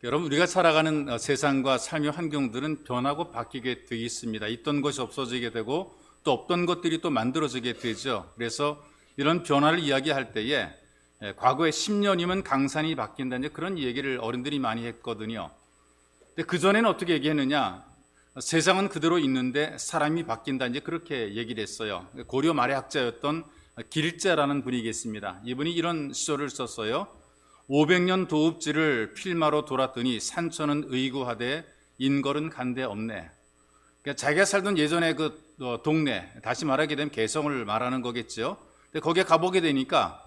여러분, 우리가 살아가는 세상과 삶의 환경들은 변하고 바뀌게 되어 있습니다. 있던 것이 없어지게 되고 또 없던 것들이 또 만들어지게 되죠. 그래서 이런 변화를 이야기할 때에 과거에 10년이면 강산이 바뀐다, 이제 그런 얘기를 어른들이 많이 했거든요. 근데 그전에는 어떻게 얘기했느냐? 세상은 그대로 있는데 사람이 바뀐다, 이제 그렇게 얘기를 했어요. 고려 말의 학자였던 길자라는 분이 계십니다. 이분이 이런 시조를 썼어요. 500년 도읍지를 필마로 돌았더니 산천은 의구하되 인걸은 간데 없네. 그러니까 자기가 살던 예전에 그 동네, 다시 말하게 되면 개성을 말하는 거겠죠. 근데 거기에 가보게 되니까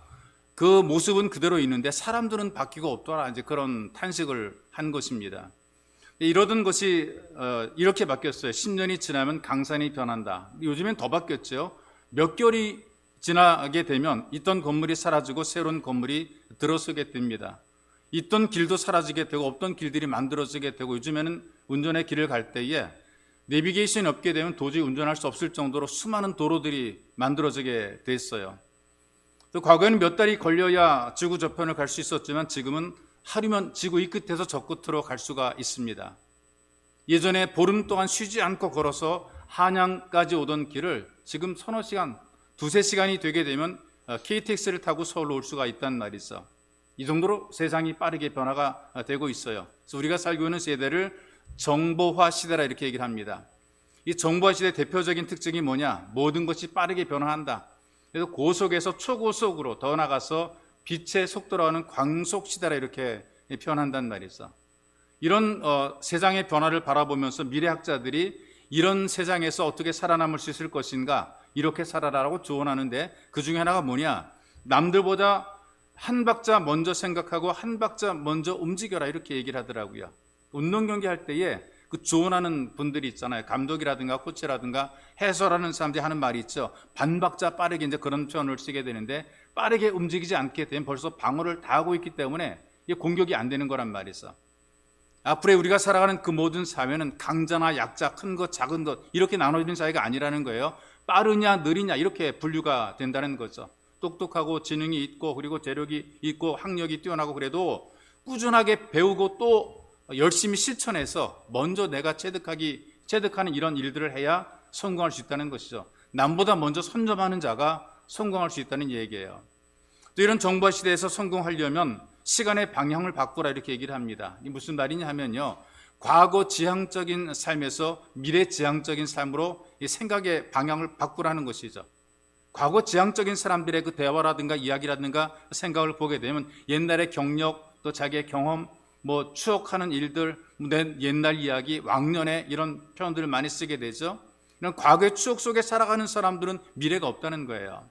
그 모습은 그대로 있는데 사람들은 바뀌고 없더라, 이제 그런 탄식을 한 것입니다. 이러던 것이 이렇게 바뀌었어요. 10년이 지나면 강산이 변한다. 요즘엔 더 바뀌었죠. 몇 개월이 지나게 되면 있던 건물이 사라지고 새로운 건물이 들어서게 됩니다. 있던 길도 사라지게 되고 없던 길들이 만들어지게 되고, 요즘에는 운전의 길을 갈 때에 내비게이션이 없게 되면 도저히 운전할 수 없을 정도로 수많은 도로들이 만들어지게 됐어요. 또 과거에는 몇 달이 걸려야 지구 저편을 갈 수 있었지만 지금은 하루면 지구 이 끝에서 저 끝으로 갈 수가 있습니다. 예전에 보름 동안 쉬지 않고 걸어서 한양까지 오던 길을 지금 서너 시간, 두세 시간이 되게 되면 KTX를 타고 서울로 올 수가 있단 말이죠. 이 정도로 세상이 빠르게 변화가 되고 있어요. 그래서 우리가 살고 있는 세대를 정보화 시대라 이렇게 얘기를 합니다. 이 정보화 시대의 대표적인 특징이 뭐냐? 모든 것이 빠르게 변화한다. 그래서 고속에서 초고속으로 더 나가서 빛의 속도로 하는 광속 시대라 이렇게 표현한단 말이죠. 이런 세상의 변화를 바라보면서 미래학자들이 이런 세상에서 어떻게 살아남을 수 있을 것인가, 이렇게 살아라라고 조언하는데, 그 중에 하나가 뭐냐? 남들보다 한 박자 먼저 생각하고 한 박자 먼저 움직여라, 이렇게 얘기를 하더라고요. 운동 경기 할 때에 그 조언하는 분들이 있잖아요. 감독이라든가 코치라든가 해설하는 사람들이 하는 말이 있죠. 반박자 빠르게, 이제 그런 표현을 쓰게 되는데, 빠르게 움직이지 않게 되면 벌써 방어를 다 하고 있기 때문에 이게 공격이 안 되는 거란 말이죠. 앞으로 우리가 살아가는 그 모든 사회는 강자나 약자, 큰 것, 작은 것, 이렇게 나눠지는 사회가 아니라는 거예요. 빠르냐 느리냐 이렇게 분류가 된다는 거죠. 똑똑하고 지능이 있고 그리고 재력이 있고 학력이 뛰어나고 그래도 꾸준하게 배우고 또 열심히 실천해서 먼저 내가 체득하는 이런 일들을 해야 성공할 수 있다는 것이죠. 남보다 먼저 선점하는 자가 성공할 수 있다는 얘기예요. 또 이런 정보화 시대에서 성공하려면 시간의 방향을 바꾸라, 이렇게 얘기를 합니다. 이게 무슨 말이냐 하면요, 과거 지향적인 삶에서 미래 지향적인 삶으로 이 생각의 방향을 바꾸라는 것이죠. 과거 지향적인 사람들의 그 대화라든가 이야기라든가 생각을 보게 되면 옛날의 경력, 또 자기의 경험, 추억하는 일들, 내 옛날 이야기, 왕년의 이런 표현들을 많이 쓰게 되죠. 이런 과거의 추억 속에 살아가는 사람들은 미래가 없다는 거예요.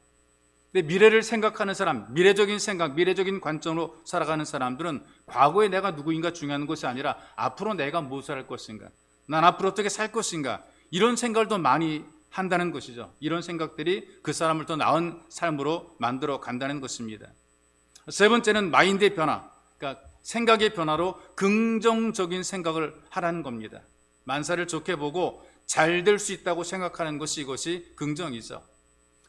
근데 미래를 생각하는 사람, 미래적인 생각, 미래적인 관점으로 살아가는 사람들은 과거에 내가 누구인가 중요한 것이 아니라 앞으로 내가 무엇을 할 것인가, 난 앞으로 어떻게 살 것인가, 이런 생각을 더 많이 한다는 것이죠. 이런 생각들이 그 사람을 더 나은 삶으로 만들어 간다는 것입니다. 세 번째는 마인드의 변화, 그러니까 생각의 변화로 긍정적인 생각을 하라는 겁니다. 만사를 좋게 보고 잘 될 수 있다고 생각하는 것이, 이것이 긍정이죠.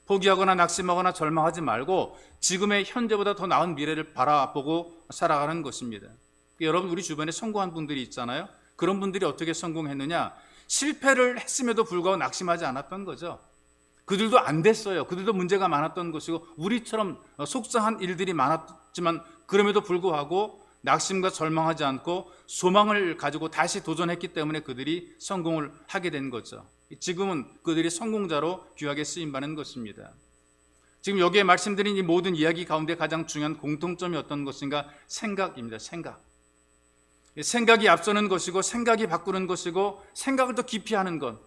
포기하거나 낙심하거나 절망하지 말고 지금의 현재보다 더 나은 미래를 바라보고 살아가는 것입니다. 여러분, 우리 주변에 성공한 분들이 있잖아요. 그런 분들이 어떻게 성공했느냐? 실패를 했음에도 불구하고 낙심하지 않았던 거죠. 그들도 안 됐어요. 그들도 문제가 많았던 것이고 우리처럼 속상한 일들이 많았지만 그럼에도 불구하고 낙심과 절망하지 않고 소망을 가지고 다시 도전했기 때문에 그들이 성공을 하게 된 거죠. 지금은 그들이 성공자로 귀하게 쓰임받는 것입니다. 지금 여기에 말씀드린 이 모든 이야기 가운데 가장 중요한 공통점이 어떤 것인가? 생각입니다. 생각이 앞서는 것이고 생각이 바꾸는 것이고 생각을 더 깊이 하는 것.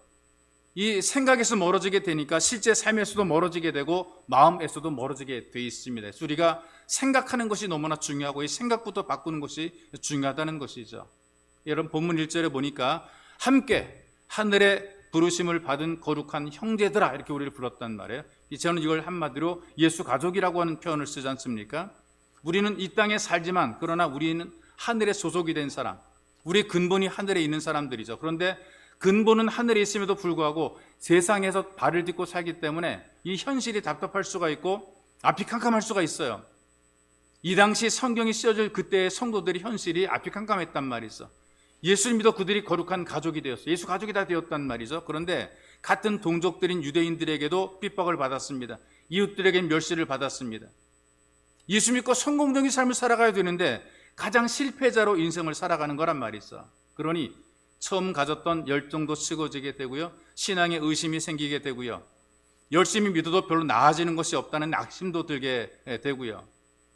이 생각에서 멀어지게 되니까 실제 삶에서도 멀어지게 되고 마음에서도 멀어지게 돼 있습니다. 그래서 우리가 생각하는 것이 너무나 중요하고 이 생각부터 바꾸는 것이 중요하다는 것이죠. 여러분, 본문 1절에 보니까 함께 하늘의 부르심을 받은 거룩한 형제들아, 이렇게 우리를 불렀단 말이에요. 저는 이걸 한마디로 예수 가족이라고 하는 표현을 쓰지 않습니까? 우리는 이 땅에 살지만 그러나 우리는 하늘에 소속이 된 사람, 우리의 근본이 하늘에 있는 사람들이죠. 그런데 근본은 하늘에 있음에도 불구하고 세상에서 발을 딛고 살기 때문에 이 현실이 답답할 수가 있고 앞이 캄캄할 수가 있어요. 이 당시 성경이 쓰여질 그때의 성도들의 현실이 앞이 깜깜했단 말이죠. 예수를 믿어 그들이 거룩한 가족이 되었어요. 예수 가족이 다 되었단 말이죠. 그런데 같은 동족들인 유대인들에게도 핍박을 받았습니다. 이웃들에게 멸시를 받았습니다. 예수 믿고 성공적인 삶을 살아가야 되는데 가장 실패자로 인생을 살아가는 거란 말이죠. 그러니 처음 가졌던 열정도 식어지게 되고요. 신앙에 의심이 생기게 되고요. 열심히 믿어도 별로 나아지는 것이 없다는 낙심도 들게 되고요.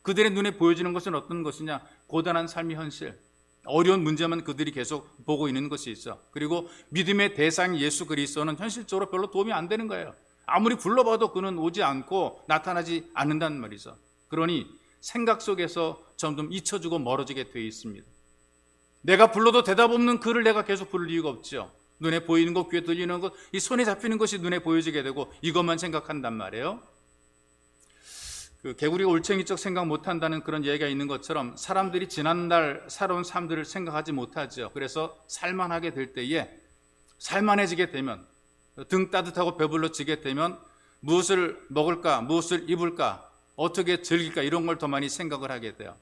그들의 눈에 보여지는 것은 어떤 것이냐? 고단한 삶의 현실, 어려운 문제만 그들이 계속 보고 있는 것이 있어. 그리고 믿음의 대상 예수 그리스도는 현실적으로 별로 도움이 안 되는 거예요. 아무리 불러봐도 그는 오지 않고 나타나지 않는다는 말이죠. 그러니 생각 속에서 점점 잊혀지고 멀어지게 되어 있습니다. 내가 불러도 대답 없는 그를 내가 계속 부를 이유가 없죠. 눈에 보이는 것, 귀에 들리는 것, 이 손에 잡히는 것이 눈에 보여지게 되고 이것만 생각한단 말이에요. 개구리가 올챙이적 생각 못한다는 그런 얘기가 있는 것처럼 사람들이 지난날 살아온 삶들을 생각하지 못하죠. 그래서 살만하게 될 때에, 살만해지게 되면, 등 따뜻하고 배불러지게 되면 무엇을 먹을까, 무엇을 입을까, 어떻게 즐길까, 이런 걸 더 많이 생각을 하게 돼요.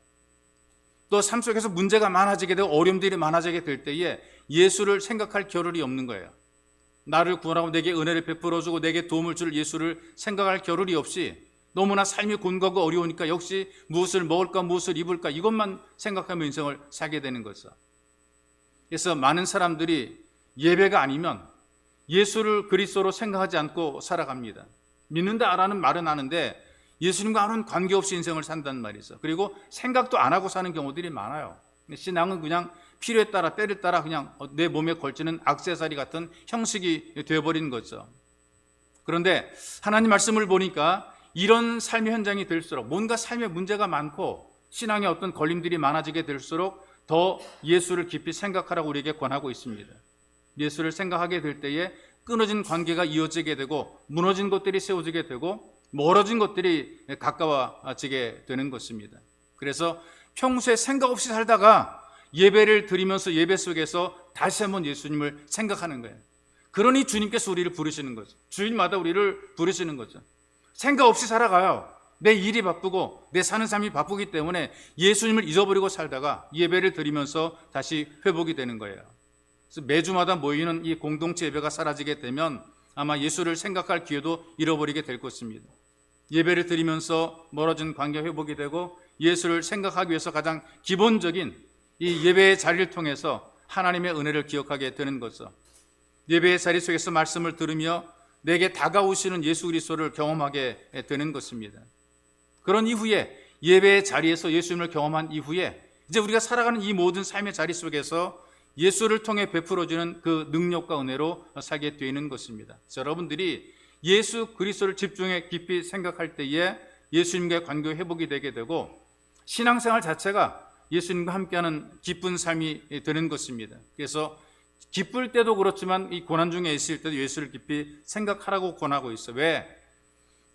또 삶 속에서 문제가 많아지게 되고 어려움들이 많아지게 될 때에 예수를 생각할 겨를이 없는 거예요. 나를 구원하고 내게 은혜를 베풀어주고 내게 도움을 줄 예수를 생각할 겨를이 없이 너무나 삶이 곤고하고 어려우니까 역시 무엇을 먹을까, 무엇을 입을까, 이것만 생각하며 인생을 살게 되는 거죠. 그래서 많은 사람들이 예배가 아니면 예수를 그리스도로 생각하지 않고 살아갑니다. 믿는다 라는 말은 하는데 예수님과 아무런 관계없이 인생을 산단 말이죠. 그리고 생각도 안 하고 사는 경우들이 많아요. 신앙은 그냥 필요에 따라, 때를 따라 그냥 내 몸에 걸치는 액세서리 같은 형식이 되어버린 거죠. 그런데 하나님 말씀을 보니까 이런 삶의 현장이 될수록, 뭔가 삶에 문제가 많고 신앙에 어떤 걸림들이 많아지게 될수록 더 예수를 깊이 생각하라고 우리에게 권하고 있습니다. 예수를 생각하게 될 때에 끊어진 관계가 이어지게 되고 무너진 것들이 세워지게 되고 멀어진 것들이 가까워지게 되는 것입니다. 그래서 평소에 생각 없이 살다가 예배를 드리면서 예배 속에서 다시 한번 예수님을 생각하는 거예요. 그러니 주님께서 우리를 부르시는 거죠. 주일마다 우리를 부르시는 거죠. 생각 없이 살아가요. 내 일이 바쁘고 내 사는 삶이 바쁘기 때문에 예수님을 잊어버리고 살다가 예배를 드리면서 다시 회복이 되는 거예요. 그래서 매주마다 모이는 이 공동체 예배가 사라지게 되면 아마 예수를 생각할 기회도 잃어버리게 될 것입니다. 예배를 드리면서 멀어진 관계 회복이 되고 예수를 생각하기 위해서 가장 기본적인 이 예배의 자리를 통해서 하나님의 은혜를 기억하게 되는 거죠. 예배의 자리 속에서 말씀을 들으며 내게 다가오시는 예수 그리스도를 경험하게 되는 것입니다. 그런 이후에 예배의 자리에서 예수님을 경험한 이후에 이제 우리가 살아가는 이 모든 삶의 자리 속에서 예수를 통해 베풀어지는 그 능력과 은혜로 살게 되는 것입니다. 여러분들이 예수 그리스도를 집중해 깊이 생각할 때에 예수님과의 관계 회복이 되게 되고 신앙생활 자체가 예수님과 함께하는 기쁜 삶이 되는 것입니다. 그래서 기쁠 때도 그렇지만 이 고난 중에 있을 때도 예수를 깊이 생각하라고 권하고 있어요. 왜?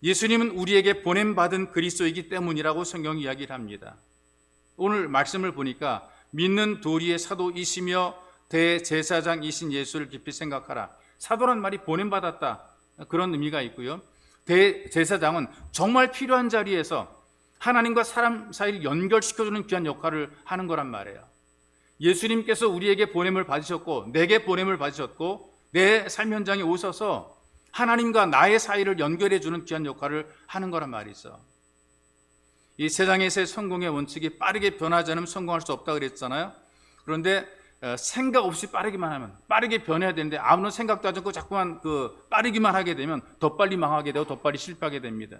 예수님은 우리에게 보냄받은 그리스도이기 때문이라고 성경이 이야기를 합니다. 오늘 말씀을 보니까 믿는 도리의 사도이시며 대제사장이신 예수를 깊이 생각하라. 사도란 말이 보냄받았다, 그런 의미가 있고요. 대제사장은 정말 필요한 자리에서 하나님과 사람 사이를 연결시켜주는 귀한 역할을 하는 거란 말이에요. 예수님께서 우리에게 보냄을 받으셨고 내게 보냄을 받으셨고 내 삶 현장에 오셔서 하나님과 나의 사이를 연결해주는 귀한 역할을 하는 거란 말이죠. 이 세상에서의 성공의 원칙이 빠르게 변하지 않으면 성공할 수 없다고 그랬잖아요. 그런데 생각 없이 빠르기만 하면, 빠르게 변해야 되는데 아무런 생각도 하지 않고 자꾸만 빠르기만 하게 되면 더 빨리 망하게 되고 더 빨리 실패하게 됩니다.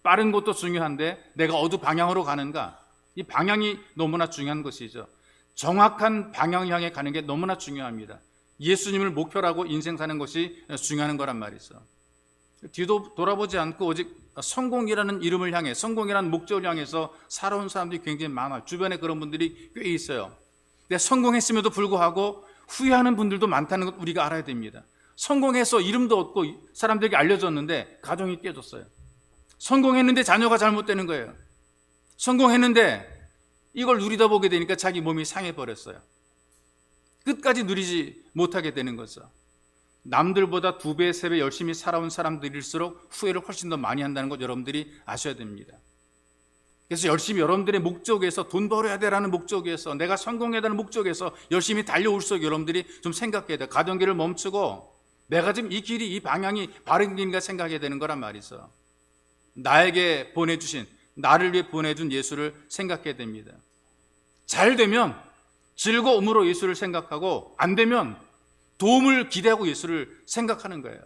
빠른 것도 중요한데 내가 어느 방향으로 가는가, 이 방향이 너무나 중요한 것이죠. 정확한 방향 향해 가는 게 너무나 중요합니다. 예수님을 목표로 하고 인생 사는 것이 중요한 거란 말이죠. 뒤도 돌아보지 않고 오직 성공이라는 이름을 향해, 성공이라는 목적을 향해서 살아온 사람들이 굉장히 많아요. 주변에 그런 분들이 꽤 있어요. 근데 성공했음에도 불구하고 후회하는 분들도 많다는 것 우리가 알아야 됩니다. 성공해서 이름도 얻고 사람들에게 알려졌는데 가정이 깨졌어요. 성공했는데 자녀가 잘못되는 거예요. 성공했는데 이걸 누리다 보게 되니까 자기 몸이 상해버렸어요. 끝까지 누리지 못하게 되는 거죠. 남들보다 2배, 3배 열심히 살아온 사람들일수록 후회를 훨씬 더 많이 한다는 것 여러분들이 아셔야 됩니다. 그래서 열심히 여러분들의 목적에서 돈 벌어야 되라는 목적에서 내가 성공해야 되는 목적에서 열심히 달려올수록 여러분들이 좀 생각해야 돼. 가던 길을 멈추고 내가 지금 이 길이, 이 방향이 바른 길인가 생각해야 되는 거란 말이죠. 나에게 보내주신, 나를 위해 보내준 예수를 생각해야 됩니다. 잘 되면 즐거움으로 예수를 생각하고 안 되면 도움을 기대하고 예수를 생각하는 거예요.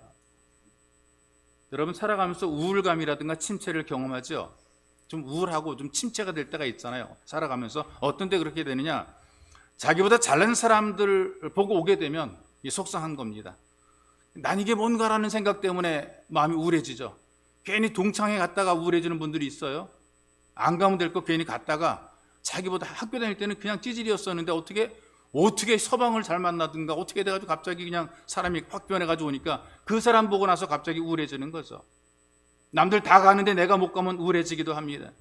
여러분 살아가면서 우울감이라든가 침체를 경험하죠. 좀 우울하고 좀 침체가 될 때가 있잖아요. 살아가면서 어떤 때 그렇게 되느냐, 자기보다 잘난 사람들 보고 오게 되면 속상한 겁니다. 난 이게 뭔가라는 생각 때문에 마음이 우울해지죠. 괜히 동창회 갔다가 우울해지는 분들이 있어요. 안 가면 될 거 괜히 갔다가 자기보다 학교 다닐 때는 그냥 찌질이었었는데 어떻게 서방을 잘 만나든가 어떻게 돼가지고 갑자기 그냥 사람이 확 변해가지고 오니까 그 사람 보고 나서 갑자기 우울해지는 거죠. 남들 다 가는데 내가 못 가면 우울해지기도 합니다.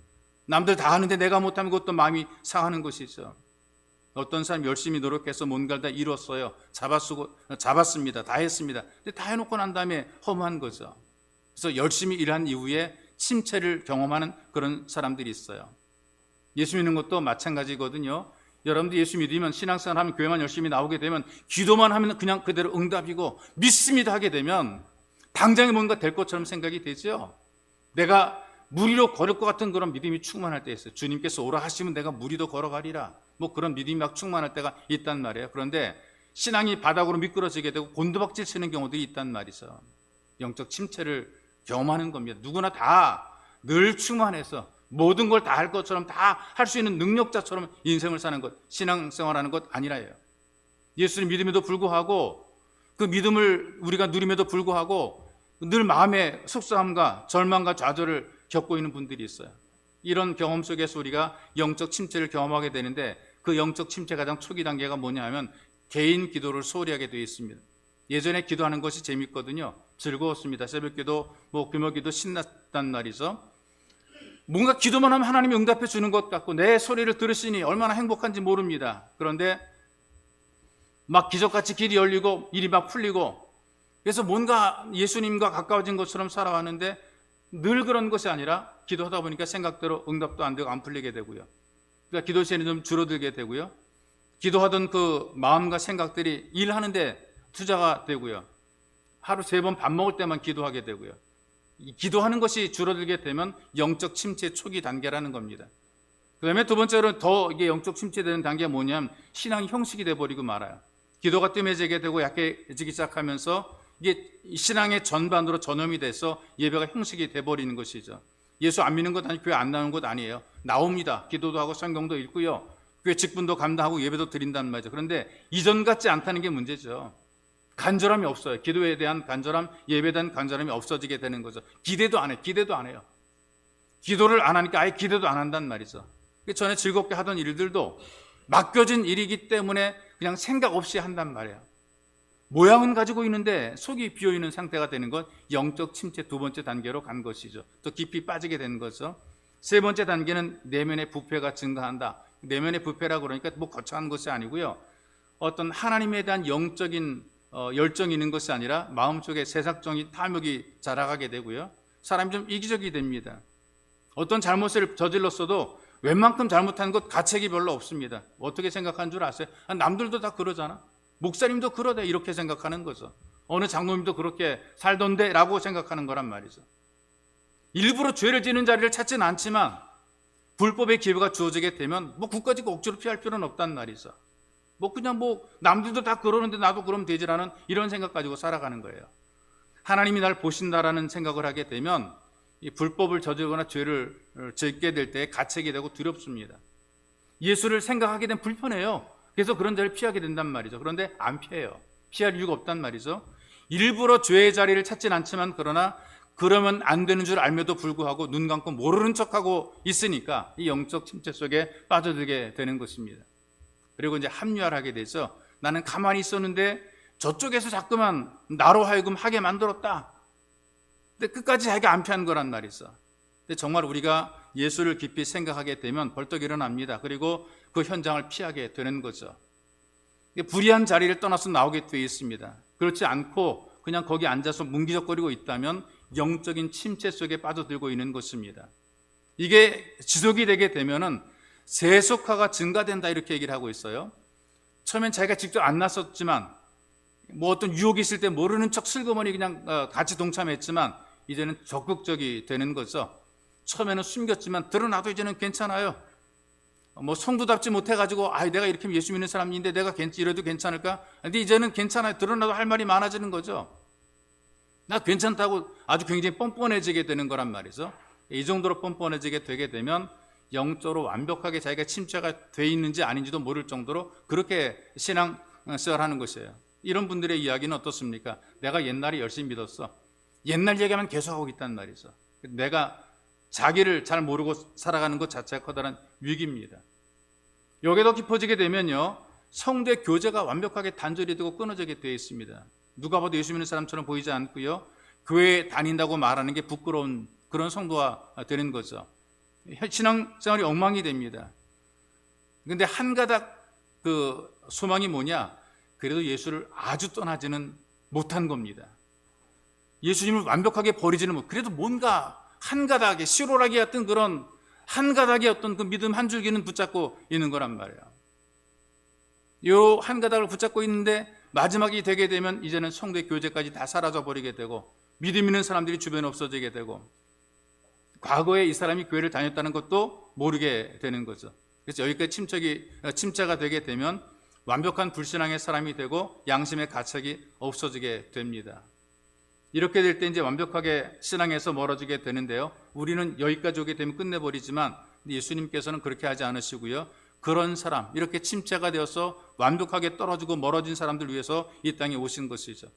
남들 다 하는데 내가 못하면 그것도 마음이 상하는 것이죠. 어떤 사람 열심히 노력해서 뭔가를 다 이뤘어요. 잡았습니다. 다 했습니다. 근데 다 해놓고 난 다음에 허무한 거죠. 그래서 열심히 일한 이후에 침체를 경험하는 그런 사람들이 있어요. 예수 믿는 것도 마찬가지거든요. 여러분들 예수 믿으면 신앙생활 하면 교회만 열심히 나오게 되면 기도만 하면 그냥 그대로 응답이고 믿습니다 하게 되면 당장에 뭔가 될 것처럼 생각이 되죠. 내가 무리로 걸을 것 같은 그런 믿음이 충만할 때 있어요. 주님께서 오라 하시면 내가 무리도 걸어가리라. 뭐 그런 믿음이 막 충만할 때가 있단 말이에요. 그런데 신앙이 바닥으로 미끄러지게 되고 곤두박질 치는 경우들이 있단 말이죠. 영적 침체를 경험하는 겁니다. 누구나 다 늘 충만해서 모든 걸 다 할 것처럼 다 할 수 있는 능력자처럼 인생을 사는 것, 신앙생활하는 것 아니라요. 예수를 믿음에도 불구하고 그 믿음을 우리가 누림에도 불구하고 늘 마음의 속상함과 절망과 좌절을 겪고 있는 분들이 있어요. 이런 경험 속에서 우리가 영적 침체를 경험하게 되는데 그 영적 침체 가장 초기 단계가 뭐냐 하면 개인 기도를 소홀히 하게 되어 있습니다. 예전에 기도하는 것이 재밌거든요. 즐거웠습니다. 새벽기도, 금요기도 신났단 말이죠. 뭔가 기도만 하면 하나님이 응답해 주는 것 같고 내 소리를 들으시니 얼마나 행복한지 모릅니다. 그런데 막 기적같이 길이 열리고 일이 막 풀리고 그래서 뭔가 예수님과 가까워진 것처럼 살아왔는데 늘 그런 것이 아니라 기도하다 보니까 생각대로 응답도 안 되고 안 풀리게 되고요. 그러니까 기도 시간이 좀 줄어들게 되고요. 기도하던 그 마음과 생각들이 일하는데 투자가 되고요. 하루 3번 밥 먹을 때만 기도하게 되고요. 기도하는 것이 줄어들게 되면 영적 침체 초기 단계라는 겁니다. 그 다음에 두 번째로 더 이게 영적 침체되는 단계가 뭐냐면 신앙 형식이 돼버리고 말아요. 기도가 뜸해지게 되고 약해지기 시작하면서 이게 신앙의 전반으로 전염이 돼서 예배가 형식이 돼버리는 것이죠. 예수 안 믿는 것 아니고 교회 안 나오는 것 아니에요. 나옵니다. 기도도 하고 성경도 읽고요. 교회 직분도 감당하고 예배도 드린다는 말이죠. 그런데 이전 같지 않다는 게 문제죠. 간절함이 없어요. 기도에 대한 간절함, 예배에 대한 간절함이 없어지게 되는 거죠. 기대도 안 해요. 기도를 안 하니까 아예 기대도 안 한단 말이죠. 전에 즐겁게 하던 일들도 맡겨진 일이기 때문에 그냥 생각 없이 한단 말이에요. 모양은 가지고 있는데 속이 비어있는 상태가 되는 것, 영적 침체 두 번째 단계로 간 것이죠. 더 깊이 빠지게 되는 거죠. 세 번째 단계는 내면의 부패가 증가한다. 내면의 부패라고 그러니까 뭐 거창한 것이 아니고요. 어떤 하나님에 대한 영적인 열정이 있는 것이 아니라 마음속에 세상적인 탐욕이 자라가게 되고요. 사람이 좀 이기적이 됩니다. 어떤 잘못을 저질렀어도 웬만큼 잘못한 것 가책이 별로 없습니다. 어떻게 생각하는 줄 아세요? 남들도 다 그러잖아. 목사님도 그러대 이렇게 생각하는 거죠. 어느 장로님도 그렇게 살던데 라고 생각하는 거란 말이죠. 일부러 죄를 지는 자리를 찾지는 않지만 불법의 기회가 주어지게 되면 국가적으로 억지로 피할 필요는 없단 말이죠. 그냥 남들도 다 그러는데 나도 그러면 되지라는 이런 생각 가지고 살아가는 거예요. 하나님이 날 보신다라는 생각을 하게 되면 이 불법을 저지르거나 죄를 짓게 될 때 가책이 되고 두렵습니다. 예수를 생각하게 되면 불편해요. 그래서 그런 자리를 피하게 된단 말이죠. 그런데 안 피해요. 피할 이유가 없단 말이죠. 일부러 죄의 자리를 찾진 않지만 그러나 그러면 안 되는 줄 알면도 불구하고 눈 감고 모르는 척하고 있으니까 이 영적 침체 속에 빠져들게 되는 것입니다. 그리고 이제 합리화를 하게 돼서 나는 가만히 있었는데 저쪽에서 자꾸만 나로 하여금 하게 만들었다. 근데 끝까지 자기가 안 피한 거란 말이죠. 근데 정말 우리가 예수를 깊이 생각하게 되면 벌떡 일어납니다. 그리고 그 현장을 피하게 되는 거죠. 불의한 자리를 떠나서 나오게 되어 있습니다. 그렇지 않고 그냥 거기 앉아서 뭉기적거리고 있다면 영적인 침체 속에 빠져들고 있는 것입니다. 이게 지속이 되게 되면은 세속화가 증가된다 이렇게 얘기를 하고 있어요. 처음엔 자기가 직접 안 나섰지만 뭐 어떤 유혹이 있을 때 모르는 척 슬그머니 그냥 같이 동참했지만 이제는 적극적이 되는 거죠. 처음에는 숨겼지만 드러나도 이제는 괜찮아요. 뭐 성도답지 못해가지고 내가 이렇게 예수 믿는 사람인데 내가 이래도 괜찮을까? 근데 이제는 괜찮아요. 드러나도 할 말이 많아지는 거죠. 나 괜찮다고 아주 굉장히 뻔뻔해지게 되는 거란 말이죠. 이 정도로 뻔뻔해지게 되게 되면 영적으로 완벽하게 자기가 침체가 돼 있는지 아닌지도 모를 정도로 그렇게 신앙생활하는 것이에요. 이런 분들의 이야기는 어떻습니까? 내가 옛날에 열심히 믿었어. 옛날 얘기하면 계속하고 있단 말이죠. 내가 자기를 잘 모르고 살아가는 것 자체가 커다란 위기입니다. 여기에 더 깊어지게 되면요, 성도의 교제가 완벽하게 단절이 되고 끊어지게 되어 있습니다. 누가 봐도 예수 믿는 사람처럼 보이지 않고요, 교회에 다닌다고 말하는 게 부끄러운 그런 성도가 되는 거죠. 신앙생활이 엉망이 됩니다. 그런데 한 가닥 그 소망이 뭐냐? 그래도 예수를 아주 떠나지는 못한 겁니다. 예수님을 완벽하게 버리지는 못. 그래도 뭔가 한 가닥의 시로라기 같은 그런 한 가닥의 어떤 그 믿음 한 줄기는 붙잡고 있는 거란 말이에요. 요 한 가닥을 붙잡고 있는데 마지막이 되게 되면 이제는 성도의 교제까지 다 사라져 버리게 되고 믿음 있는 사람들이 주변에 없어지게 되고 과거에 이 사람이 교회를 다녔다는 것도 모르게 되는 거죠. 그래서 여기까지 침체가 되게 되면 완벽한 불신앙의 사람이 되고 양심의 가책이 없어지게 됩니다. 이렇게 될 때 이제 완벽하게 신앙에서 멀어지게 되는데요. 우리는 여기까지 오게 되면 끝내버리지만 예수님께서는 그렇게 하지 않으시고요. 그런 사람, 이렇게 침체가 되어서 완벽하게 떨어지고 멀어진 사람들 위해서 이 땅에 오신 것이죠.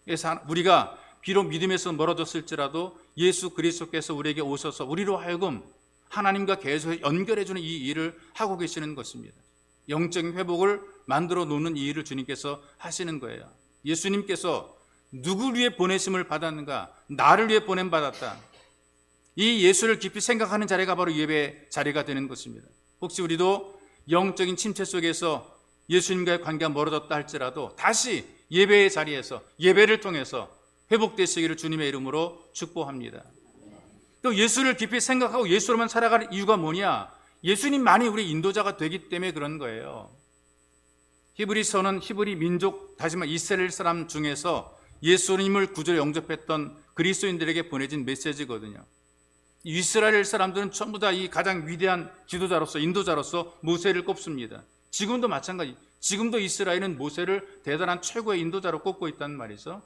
그래서 우리가 비록 믿음에서 멀어졌을지라도 예수 그리스도께서 우리에게 오셔서 우리로 하여금 하나님과 계속 연결해주는 이 일을 하고 계시는 것입니다. 영적인 회복을 만들어 놓는 이 일을 주님께서 하시는 거예요. 예수님께서 누구를 위해 보내심을 받았는가? 나를 위해 보냄받았다. 이 예수를 깊이 생각하는 자리가 바로 예배의 자리가 되는 것입니다. 혹시 우리도 영적인 침체 속에서 예수님과의 관계가 멀어졌다 할지라도 다시 예배의 자리에서 예배를 통해서 회복되시기를 주님의 이름으로 축복합니다. 또 예수를 깊이 생각하고 예수로만 살아갈 이유가 뭐냐? 예수님만이 우리 인도자가 되기 때문에 그런 거예요. 히브리서는 히브리 민족, 다시 말해 이스라엘 사람 중에서 예수님을 구주로 영접했던 그리스도인들에게 보내진 메시지거든요. 이스라엘 사람들은 전부 다 이 가장 위대한 지도자로서 인도자로서 모세를 꼽습니다. 지금도 마찬가지. 지금도 이스라엘은 모세를 대단한 최고의 인도자로 꼽고 있다는 말이죠.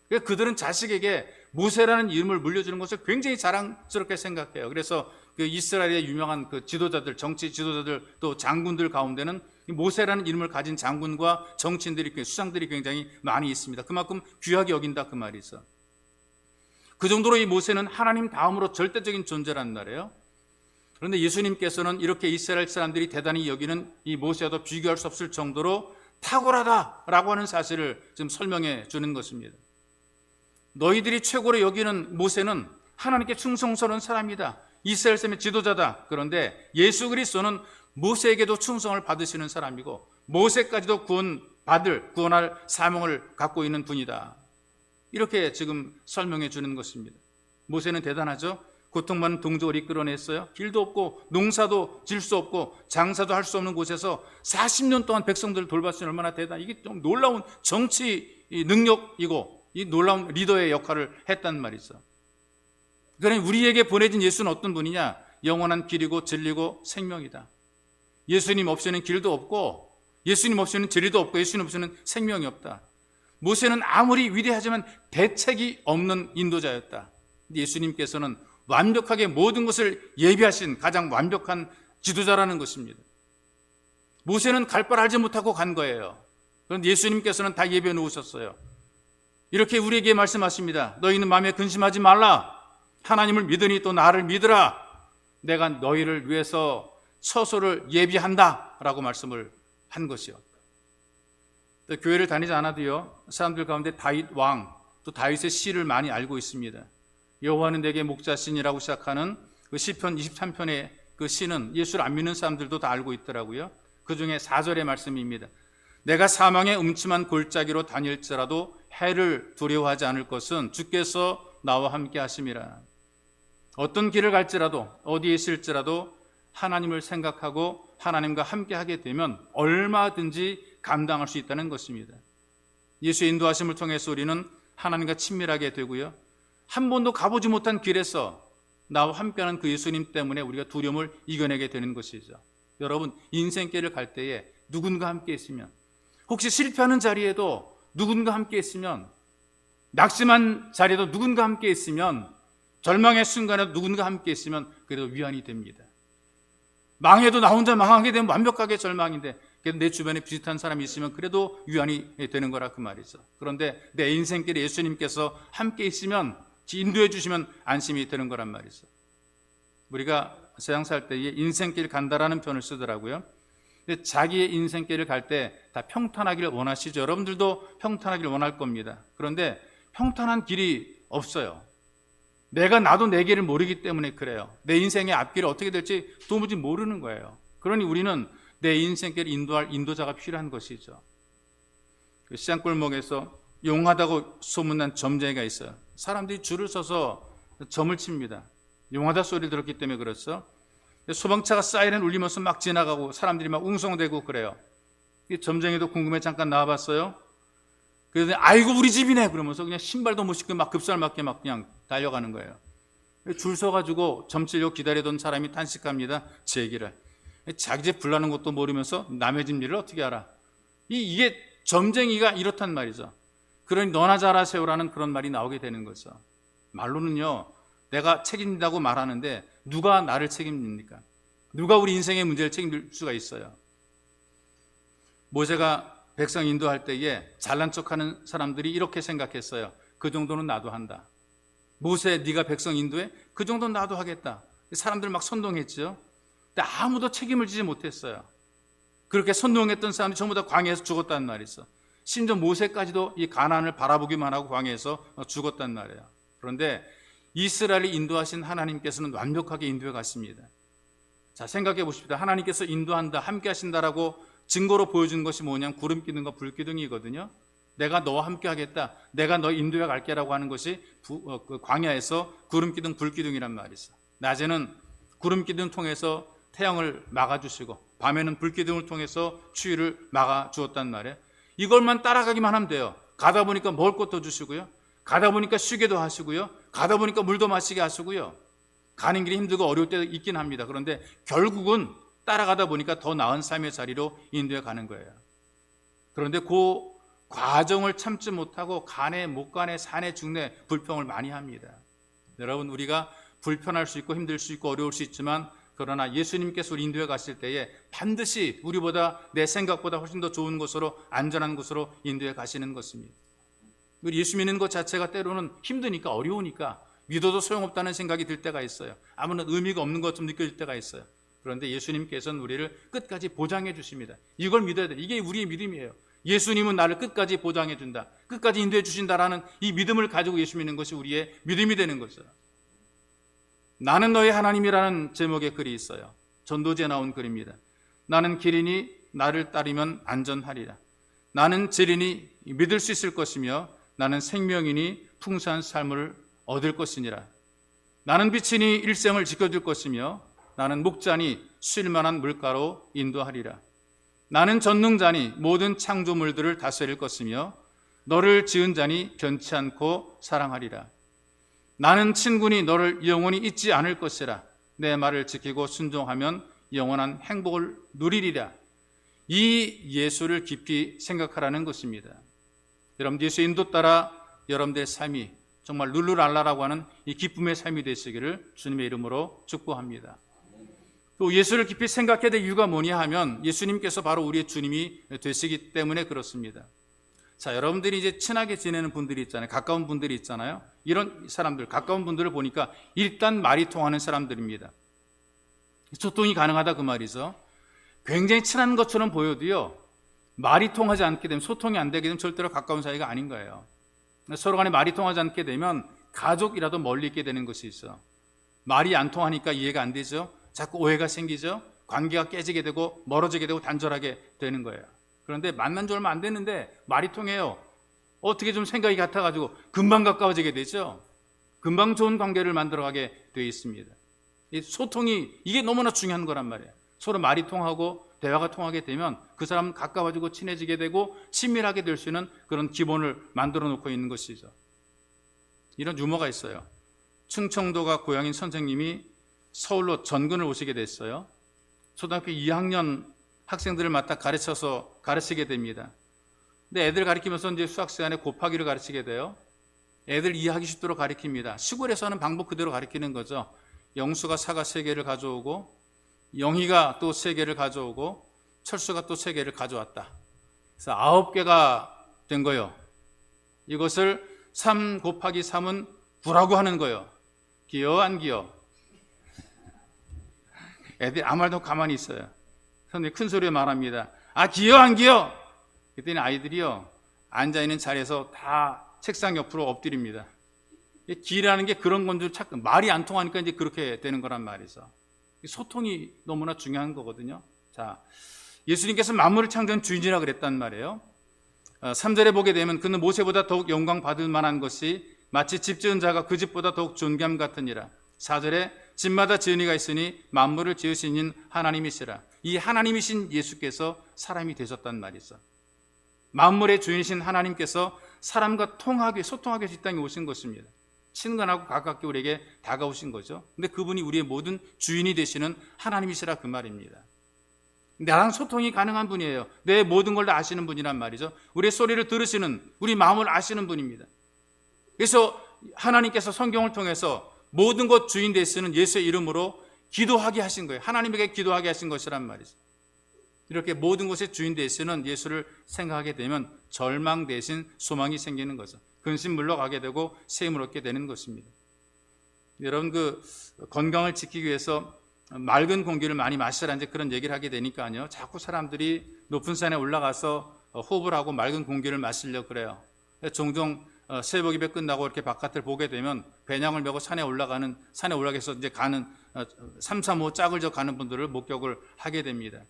그러니까 그들은 자식에게 모세라는 이름을 물려주는 것을 굉장히 자랑스럽게 생각해요. 그래서 그 이스라엘의 유명한 그 지도자들, 정치 지도자들 또 장군들 가운데는 모세라는 이름을 가진 장군과 정치인들이, 수장들이 굉장히 많이 있습니다. 그만큼 귀하게 여긴다 그 말이죠. 그 정도로 이 모세는 하나님 다음으로 절대적인 존재란 말이에요. 그런데 예수님께서는 이렇게 이스라엘 사람들이 대단히 여기는 이 모세와도 비교할 수 없을 정도로 탁월하다라고 하는 사실을 지금 설명해 주는 것입니다. 너희들이 최고로 여기는 모세는 하나님께 충성스러운 사람이다. 이스라엘 사람의 지도자다. 그런데 예수 그리스도는 모세에게도 충성을 받으시는 사람이고 모세까지도 구원할 사명을 갖고 있는 분이다. 이렇게 지금 설명해 주는 것입니다. 모세는 대단하죠. 고통받는 동족을 이끌어냈어요. 길도 없고 농사도 질 수 없고 장사도 할 수 없는 곳에서 40년 동안 백성들을 돌봤으니 얼마나 대단. 이게 좀 놀라운 정치 능력이고 이 놀라운 리더의 역할을 했단 말이죠. 그러니 우리에게 보내진 예수는 어떤 분이냐? 영원한 길이고 진리고 생명이다. 예수님 없이는 길도 없고 예수님 없이는 진리도 없고 예수님 없이는 생명이 없다. 모세는 아무리 위대하지만 대책이 없는 인도자였다. 예수님께서는 완벽하게 모든 것을 예비하신 가장 완벽한 지도자라는 것입니다. 모세는 갈 바를 알지 못하고 간 거예요. 그런데 예수님께서는 다 예비해 놓으셨어요. 이렇게 우리에게 말씀하십니다. 너희는 마음에 근심하지 말라. 하나님을 믿으니 또 나를 믿으라. 내가 너희를 위해서 처소를 예비한다 라고 말씀을 한 것이요. 또 교회를 다니지 않아도요, 사람들 가운데 다윗 왕, 또 다윗의 시를 많이 알고 있습니다. 여호와는 내게 목자신이라고 시작하는 그 시편 23편의 그 시는 예수를 안 믿는 사람들도 다 알고 있더라고요. 그 중에 4절의 말씀입니다. 내가 사망의 음침한 골짜기로 다닐지라도 해를 두려워하지 않을 것은 주께서 나와 함께 하심이라. 어떤 길을 갈지라도 어디에 있을지라도 하나님을 생각하고 하나님과 함께 하게 되면 얼마든지 감당할 수 있다는 것입니다. 예수의 인도하심을 통해서 우리는 하나님과 친밀하게 되고요. 한 번도 가보지 못한 길에서 나와 함께하는 그 예수님 때문에 우리가 두려움을 이겨내게 되는 것이죠. 여러분, 인생길을 갈 때에 누군가 함께 있으면, 혹시 실패하는 자리에도 누군가 함께 있으면, 낙심한 자리에도 누군가 함께 있으면, 절망의 순간에도 누군가 함께 있으면 그래도 위안이 됩니다. 망해도 나 혼자 망하게 되면 완벽하게 절망인데 그래도 내 주변에 비슷한 사람이 있으면 그래도 위안이 되는 거라 그 말이죠. 그런데 내 인생길에 예수님께서 함께 있으면, 인도해 주시면 안심이 되는 거란 말이죠. 우리가 세상 살 때에 인생길 간다라는 표현을 쓰더라고요. 근데 자기의 인생길을 갈 때 다 평탄하기를 원하시죠. 여러분들도 평탄하기를 원할 겁니다. 그런데 평탄한 길이 없어요. 나도 내 길을 모르기 때문에 그래요. 내 인생의 앞길이 어떻게 될지 도무지 모르는 거예요. 그러니 우리는 내 인생길을 인도할 인도자가 필요한 것이죠. 시장골목에서 용하다고 소문난 점쟁이가 있어요. 사람들이 줄을 서서 점을 칩니다. 용하다 소리를 들었기 때문에 그렇죠. 소방차가 사이렌 울리면서 막 지나가고 사람들이 막 웅성대고 그래요. 점쟁이도 궁금해 잠깐 나와봤어요. 그래서 아이고 우리 집이네 그러면서 그냥 신발도 못 신고 막 급살맞게 막 그냥 달려가는 거예요. 줄 서가지고 점 치려고 기다리던 사람이 탄식합니다. 제 얘기를. 자기 집 불나는 것도 모르면서 남의 집 일을 어떻게 알아? 이게 점쟁이가 이렇단 말이죠. 그러니 너나 잘하세요라는 그런 말이 나오게 되는 거죠. 말로는요, 내가 책임진다고 말하는데 누가 나를 책임집니까? 누가 우리 인생의 문제를 책임질 수가 있어요? 모세가 백성 인도할 때에 잘난 척하는 사람들이 이렇게 생각했어요. 그 정도는 나도 한다. 모세, 네가 백성 인도해? 그 정도는 나도 하겠다. 사람들 막 선동했죠. 근데 아무도 책임을 지지 못했어요. 그렇게 선동했던 사람들이 전부 다 광야에서 죽었단 말이죠. 심지어 모세까지도 이 가나안을 바라보기만 하고 광야에서 죽었단 말이에요. 그런데 이스라엘을 인도하신 하나님께서는 완벽하게 인도해 갔습니다. 자, 생각해 보십시다. 하나님께서 인도한다, 함께 하신다라고 증거로 보여주는 것이 뭐냐면 구름기둥과 불기둥이거든요. 내가 너와 함께 하겠다, 내가 너 인도해 갈게라고 하는 것이 광야에서 구름기둥, 불기둥이란 말이죠. 낮에는 구름기둥 통해서 태양을 막아주시고 밤에는 불기둥을 통해서 추위를 막아주었단 말이에요. 이걸만 따라가기만 하면 돼요. 가다 보니까 먹을 것도 주시고요, 가다 보니까 쉬게도 하시고요, 가다 보니까 물도 마시게 하시고요. 가는 길이 힘들고 어려울 때도 있긴 합니다. 그런데 결국은 따라가다 보니까 더 나은 삶의 자리로 인도해 가는 거예요. 그런데 그 과정을 참지 못하고 가네 못 가네 사네 죽네 불평을 많이 합니다. 여러분, 우리가 불편할 수 있고 힘들 수 있고 어려울 수 있지만, 그러나 예수님께서 우리 인도해 가실 때에 반드시 우리보다, 내 생각보다 훨씬 더 좋은 곳으로, 안전한 곳으로 인도해 가시는 것입니다. 우리 예수 믿는 것 자체가 때로는 힘드니까, 어려우니까 믿어도 소용없다는 생각이 들 때가 있어요. 아무런 의미가 없는 것처럼 느껴질 때가 있어요. 그런데 예수님께서는 우리를 끝까지 보장해 주십니다. 이걸 믿어야 돼. 이게 우리의 믿음이에요. 예수님은 나를 끝까지 보장해 준다, 끝까지 인도해 주신다라는 이 믿음을 가지고 예수 믿는 것이 우리의 믿음이 되는 거죠. 나는 너의 하나님이라는 제목의 글이 있어요. 전도지에 나온 글입니다. 나는 길이니 나를 따르면 안전하리라. 나는 진리니 믿을 수 있을 것이며 나는 생명이니 풍성한 삶을 얻을 것이니라. 나는 빛이니 일생을 지켜줄 것이며 나는 목자니 쉴만한 물가로 인도하리라. 나는 전능자니 모든 창조물들을 다스릴 것이며 너를 지은 자니 변치 않고 사랑하리라. 나는 친구니 너를 영원히 잊지 않을 것이라. 내 말을 지키고 순종하면 영원한 행복을 누리리라. 이 예수를 깊이 생각하라는 것입니다. 여러분, 예수 인도 따라 여러분들의 삶이 정말 룰루랄라라고 하는 이 기쁨의 삶이 되시기를 주님의 이름으로 축복합니다. 또 예수를 깊이 생각해야 될 이유가 뭐냐 하면 예수님께서 바로 우리의 주님이 되시기 때문에 그렇습니다. 자, 여러분들이 이제 친하게 지내는 분들이 있잖아요. 가까운 분들이 있잖아요. 이런 사람들, 가까운 분들을 보니까 일단 말이 통하는 사람들입니다. 소통이 가능하다 그 말이죠. 굉장히 친한 것처럼 보여도요, 말이 통하지 않게 되면, 소통이 안 되게 되면 절대로 가까운 사이가 아닌 거예요. 서로 간에 말이 통하지 않게 되면 가족이라도 멀리 있게 되는 것이 있어. 말이 안 통하니까 이해가 안 되죠. 자꾸 오해가 생기죠. 관계가 깨지게 되고 멀어지게 되고 단절하게 되는 거예요. 그런데 만난 지 얼마 안 됐는데 말이 통해요. 어떻게 좀 생각이 같아가지고 금방 가까워지게 되죠. 금방 좋은 관계를 만들어가게 되어 있습니다. 이 소통이 이게 너무나 중요한 거란 말이에요. 서로 말이 통하고 대화가 통하게 되면 그 사람은 가까워지고 친해지게 되고 친밀하게 될 수 있는 그런 기본을 만들어 놓고 있는 것이죠. 이런 유머가 있어요. 충청도가 고향인 선생님이 서울로 전근을 오시게 됐어요. 초등학교 2학년 학생들을 맡아 가르치게 됩니다. 근데 애들 가르치면서 이제 수학 시간에 곱하기를 가르치게 돼요. 애들 이해하기 쉽도록 가르칩니다. 시골에서 하는 방법 그대로 가르치는 거죠. 영수가 사과 3개를 가져오고 영희가 또 3개를 가져오고 철수가 또 3개를 가져왔다. 그래서 9개가 된 거예요. 이것을 3 곱하기 3은 9라고 하는 거예요. 귀여워 안 귀여워? 애들이 아무 말도 가만히 있어요. 선생님이 큰 소리로 말합니다. 아 귀여워 안 귀여워? 그때는 아이들이요 앉아있는 자리에서 다 책상 옆으로 엎드립니다. 기라는 게 그런 건 줄 착각, 말이 안 통하니까 이제 그렇게 되는 거란 말이죠. 소통이 너무나 중요한 거거든요. 자, 예수님께서 만물을 창조한 주인이라 그랬단 말이에요. 3절에 보게 되면 그는 모세보다 더욱 영광 받을 만한 것이 마치 집 지은 자가 그 집보다 더욱 존귀함 같으니라. 4절에 집마다 지은이가 있으니 만물을 지으신 이는 하나님이시라. 이 하나님이신 예수께서 사람이 되셨단 말이죠. 만물의 주인이신 하나님께서 사람과 통하게 소통하게 이 땅에 오신 것입니다. 친근하고 가깝게 우리에게 다가오신 거죠. 근데 그분이 우리의 모든 주인이 되시는 하나님이시라 그 말입니다. 나랑 소통이 가능한 분이에요. 내 모든 걸 다 아시는 분이란 말이죠. 우리의 소리를 들으시는, 우리 마음을 아시는 분입니다. 그래서 하나님께서 성경을 통해서 모든 것 주인 되시는 예수의 이름으로 기도하게 하신 거예요. 하나님에게 기도하게 하신 것이란 말이죠. 이렇게 모든 것의 주인 되시는 예수를 생각하게 되면 절망 대신 소망이 생기는 거죠. 근심 물러가게 되고 셈을 얻게 되는 것입니다. 여러분 건강을 지키기 위해서 맑은 공기를 많이 마시라는 이제 그런 얘기를 하게 되니까요. 자꾸 사람들이 높은 산에 올라가서 호흡을 하고 맑은 공기를 마시려고 그래요. 종종 새벽 예배 끝나고 이렇게 바깥을 보게 되면 배낭을 메고 산에 올라가서 이제 가는 3, 3, 5 짝을 져 가는 분들을 목격을 하게 됩니다.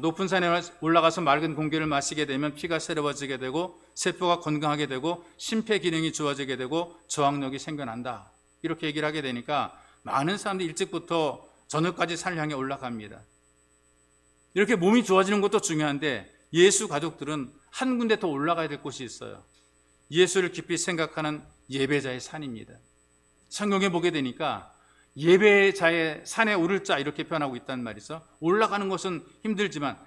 높은 산에 올라가서 맑은 공기를 마시게 되면 피가 새로워지게 되고 세포가 건강하게 되고 심폐 기능이 좋아지게 되고 저항력이 생겨난다. 이렇게 얘기를 하게 되니까 많은 사람들이 일찍부터 저녁까지 산을 향해 올라갑니다. 이렇게 몸이 좋아지는 것도 중요한데 예수 가족들은 한 군데 더 올라가야 될 곳이 있어요. 예수를 깊이 생각하는 예배자의 산입니다. 성경에 보게 되니까 예배자의 산에 오를 자 이렇게 표현하고 있단 말이죠. 올라가는 것은 힘들지만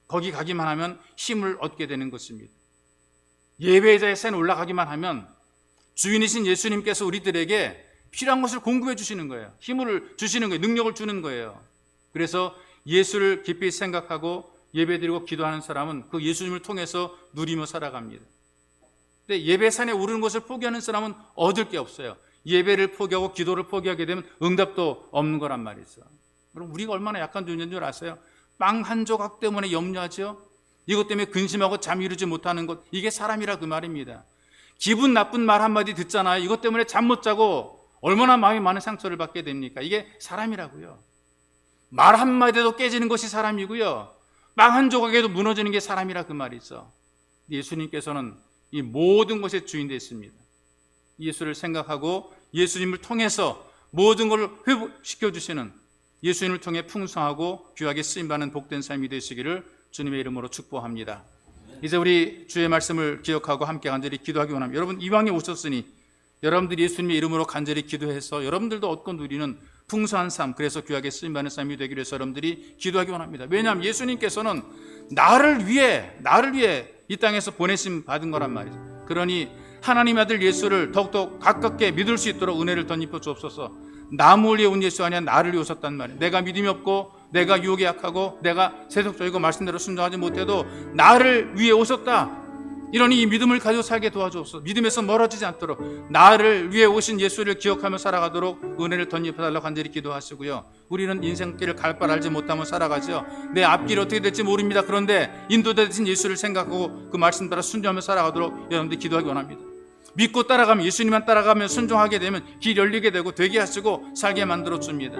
거기 가기만 하면 힘을 얻게 되는 것입니다. 예배자의 산에 올라가기만 하면 주인이신 예수님께서 우리들에게 필요한 것을 공급해 주시는 거예요. 힘을 주시는 거예요. 능력을 주는 거예요. 그래서 예수를 깊이 생각하고 예배드리고 기도하는 사람은 그 예수님을 통해서 누리며 살아갑니다. 근데 예배산에 오르는 것을 포기하는 사람은 얻을 게 없어요. 예배를 포기하고 기도를 포기하게 되면 응답도 없는 거란 말이죠. 그럼 우리가 얼마나 약한 존재인 줄 아세요? 빵 한 조각 때문에 염려하죠? 이것 때문에 근심하고 잠 이루지 못하는 것, 이게 사람이라 그 말입니다. 기분 나쁜 말 한마디 듣잖아요. 이것 때문에 잠 못 자고 얼마나 마음이 많은 상처를 받게 됩니까? 이게 사람이라고요. 말 한마디도 깨지는 것이 사람이고요. 빵 한 조각에도 무너지는 게 사람이라 그 말이죠. 예수님께서는 이 모든 것의 주인 되십니다. 예수를 생각하고 예수님을 통해서 모든 걸 회복시켜 주시는 예수님을 통해 풍성하고 귀하게 쓰임받는 복된 삶이 되시기를 주님의 이름으로 축복합니다. 이제 우리 주의 말씀을 기억하고 함께 간절히 기도하기 원합니다. 여러분 이왕에 오셨으니 여러분들이 예수님의 이름으로 간절히 기도해서 여러분들도 얻고 누리는 풍성한 삶, 그래서 귀하게 쓰임받는 삶이 되기를 위해서 여러분들이 기도하기 원합니다. 왜냐하면 예수님께서는 나를 위해 이 땅에서 보내심 받은 거란 말이죠. 그러니 하나님 아들 예수를 더욱더 가깝게 믿을 수 있도록 은혜를 덧입혀 주옵소서. 남을 위해 온 예수 아니야 나를 위해 오셨단 말이에요. 내가 믿음이 없고 내가 유혹에 약하고 내가 세속적이고 말씀대로 순종하지 못해도 나를 위해 오셨다. 이러니 이 믿음을 가지고 살게 도와주옵소서. 믿음에서 멀어지지 않도록 나를 위해 오신 예수를 기억하며 살아가도록 은혜를 덧입혀달라고 간절히 기도하시고요. 우리는 인생길을 갈 바를 알지 못하며 살아가죠. 내 앞길이 어떻게 될지 모릅니다. 그런데 인도되신 예수를 생각하고 그 말씀 따라 순종하며 살아가도록 여러분들이 기도하기 원합니다. 믿고 따라가면, 예수님만 따라가면, 순종하게 되면 길 열리게 되고 되게 하시고 살게 만들어줍니다.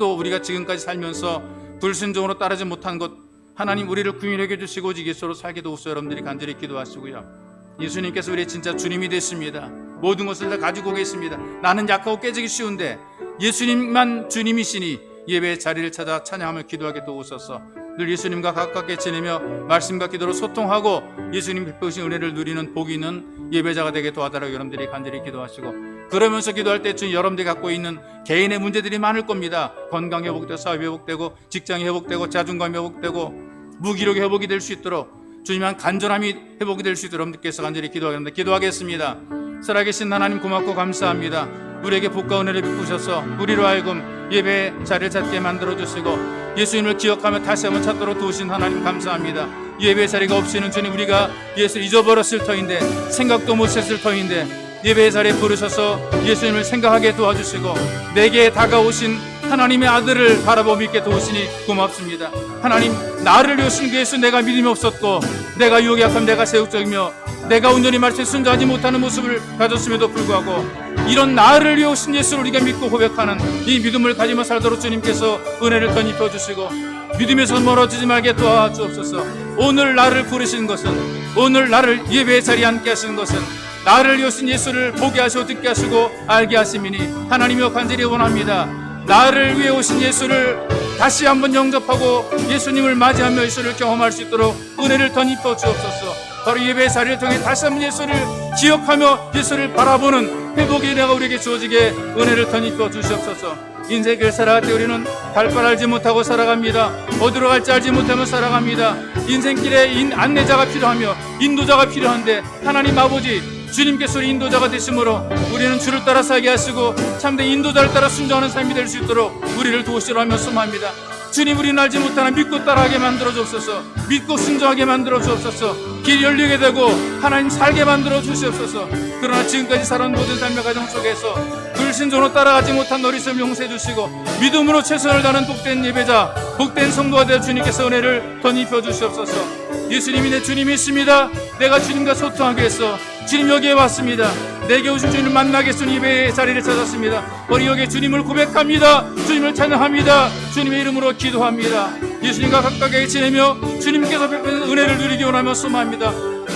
또 우리가 지금까지 살면서 불순종으로 따르지 못한 것, 하나님 우리를 구인하게 해주시고 오직 예수로 살게 도우소. 여러분들이 간절히 기도하시고요. 예수님께서 우리의 진짜 주님이 되십니다. 모든 것을 다 가지고 오겠습니다. 나는 약하고 깨지기 쉬운데 예수님만 주님이시니 예배의 자리를 찾아 찬양하며 기도하게 도우소서. 늘 예수님과 가깝게 지내며 말씀과 기도로 소통하고 예수님 베푸신 은혜를 누리는 복이 있는 예배자가 되게 도와달라고 여러분들이 간절히 기도하시고, 그러면서 기도할 때 주님 여러분들이 갖고 있는 개인의 문제들이 많을 겁니다. 건강 회복되고 사업 회복되고 직장이 회복되고 자존감이 회복되고 무기력이 회복이 될 수 있도록 주님한 간절함이 회복이 될 수 있도록 여러분들께서 간절히 기도하겠습니다. 기도하겠습니다. 살아계신 하나님 고맙고 감사합니다. 우리에게 복과 은혜를 베푸셔서 우리로 하여금 예배의 자리를 찾게 만들어주시고 예수님을 기억하며 다시 한번 찾도록 도우신 하나님 감사합니다. 예배의 자리가 없이는 주님 우리가 예수를 잊어버렸을 터인데, 생각도 못했을 터인데 예배의 자리에 부르셔서 예수님을 생각하게 도와주시고 내게 다가오신 하나님의 아들을 바라보며 믿게 도우시니 고맙습니다. 하나님, 나를 위하신 그 예수, 내가 믿음이 없었고 내가 유혹에 약함, 내가 세욕적이며 내가 온전히 말씀에 순종하지 못하는 모습을 가졌음에도 불구하고 이런 나를 위하신 예수를 우리가 믿고 고백하는 이 믿음을 가지며 살도록 주님께서 은혜를 더 입혀주시고 믿음에서 멀어지지 말게 도와주옵소서. 오늘 나를 부르신 것은, 오늘 나를 예배의 자리에 앉게 하시는 것은 나를 위하신 예수를 보게 하시고 듣게 하시고 알게 하심이니 하나님이여 간절히 원합니다. 나를 위해 오신 예수를 다시 한번 영접하고 예수님을 맞이하며 예수를 경험할 수 있도록 은혜를 더 입혀 주옵소서. 바로 예배의 자리를 통해 다시 한번 예수를 기억하며 예수를 바라보는 회복의 은혜가 우리에게 주어지게 은혜를 더 입혀 주시옵소서. 인생을 살아갈 때 우리는 갈 바 알지 못하고 살아갑니다. 어디로 갈지 알지 못하며 살아갑니다. 인생길에 안내자가 필요하며 인도자가 필요한데 하나님 아버지, 주님께서 인도자가 되심으로 우리는 주를 따라 살게 하시고 참된 인도자를 따라 순종하는 삶이 될 수 있도록 우리를 도우시려 하며 소망합니다. 주님, 우리는 알지 못하나 믿고 따라하게 만들어 주옵소서. 믿고 순종하게 만들어 주옵소서. 길이 열리게 되고 하나님 살게 만들어 주시옵소서. 그러나 지금까지 살아온 모든 삶의 과정 속에서 불신종으로 따라가지 못한 어리석음을 용서해 주시고 믿음으로 최선을 다하는 복된 예배자, 복된 성도가 되어 주님께서 은혜를 더 입혀 주시옵소서. 예수님이 내 주님이십니다. 내가 주님과 소통하기 위해서 주님 여기에 왔습니다. 내게 오신 주님을 만나겠으니 예배의 자리를 찾았습니다. 우리 여기에 주님을 고백합니다. 주님을 찬양합니다. 주님의 이름으로 기도합니다. 예수님과 가깝게 지내며 주님께서 베푸는 은혜를 누리기 원하며 소망합니다.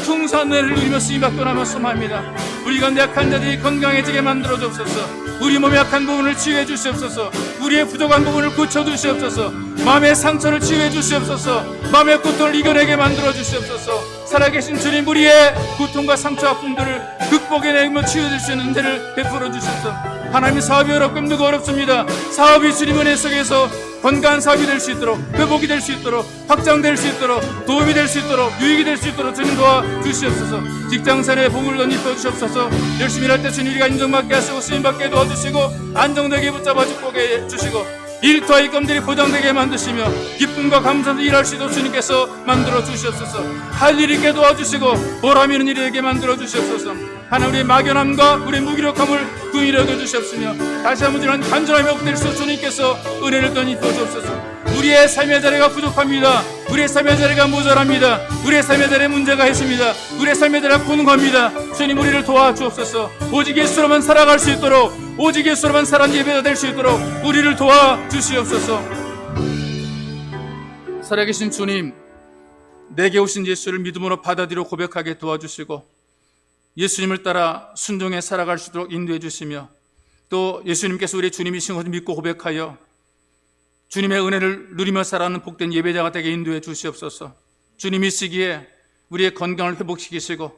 풍성한 은혜를 누리며 쓰임받기 원하며 소망합니다. 우리 가운데 약한 자들이 건강해지게 만들어 주옵소서. 우리 몸의 약한 부분을 치유해 주시옵소서. 우리의 부족한 부분을 고쳐 주시옵소서. 마음의 상처를 치유해 주시옵소서. 마음의 고통을 이겨내게 만들어 주시옵소서. 살아계신 주님, 우리의 고통과 상처 아픔들을 극복해내며 치유해줄 수 있는 은혜를 베풀어 주시옵소서. 하나님, 사업이 어렵고 힘들고 어렵습니다. 사업이 주님 은혜 속에서 건강한 사업이 될 수 있도록, 회복이 될 수 있도록, 확장될 수 있도록, 도움이 될 수 있도록, 유익이 될 수 있도록 주님 도와주시옵소서. 직장생활에 복을 덧입혀 주시옵소서. 열심히 일할 때 주님 우리가 인정받게 하시고 쓰임받게 도와주시고 안정되게 붙잡아 주게 해주시고 일터와 일감들이 보장되게 만드시며 기쁨과 감사로 일할 수 있도록 주님께서 만들어 주시옵소서. 할 일 있게 도와주시고 보람 있는 일이 되게 만들어 주시옵소서. 하나님, 우리의 막연함과 우리의 무기력함을 긍휼히 여겨주시옵으며 다시 한번 이런 간절함이 없될 수 주님께서 은혜를 더 입혀 주옵소서. 우리의 삶의 자리가 부족합니다. 우리의 삶의 자리가 모자랍니다. 우리의 삶의 자리에 문제가 있습니다. 우리의 삶의 자리가 고능합니다. 주님, 우리를 도와주옵소서. 오직 예수로만 살아갈 수 있도록, 오직 예수로만 살아가는 예배가 될 수 있도록 우리를 도와주시옵소서. 살아계신 주님, 내게 오신 예수를 믿음으로 받아들여 고백하게 도와주시고 예수님을 따라 순종해 살아갈 수 있도록 인도해 주시며 또 예수님께서 우리 주님이신 것을 믿고 고백하여 주님의 은혜를 누리며 살아가는 복된 예배자가 되게 인도해 주시옵소서. 주님이시기에 우리의 건강을 회복시키시고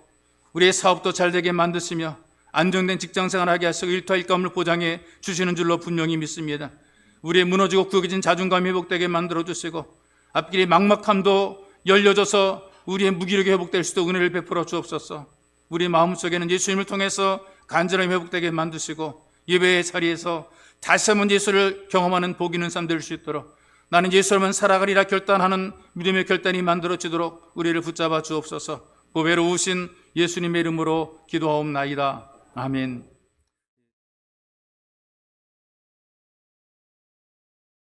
우리의 사업도 잘 되게 만드시며 안정된 직장생활을 하게 하시고 일터 일감을 보장해 주시는 줄로 분명히 믿습니다. 우리의 무너지고 구겨진 자존감이 회복되게 만들어 주시고 앞길의 막막함도 열려져서 우리의 무기력이 회복될 수도 은혜를 베풀어 주옵소서. 우리 마음속에는 예수님을 통해서 간절함이 회복되게 만드시고 예배의 자리에서 다시 한번 예수를 경험하는 복 있는 삶 될 수 있도록 나는 예수로만 살아가리라 결단하는 믿음의 결단이 만들어지도록 우리를 붙잡아 주옵소서. 보배로 우신 예수님의 이름으로 기도하옵나이다. 아멘.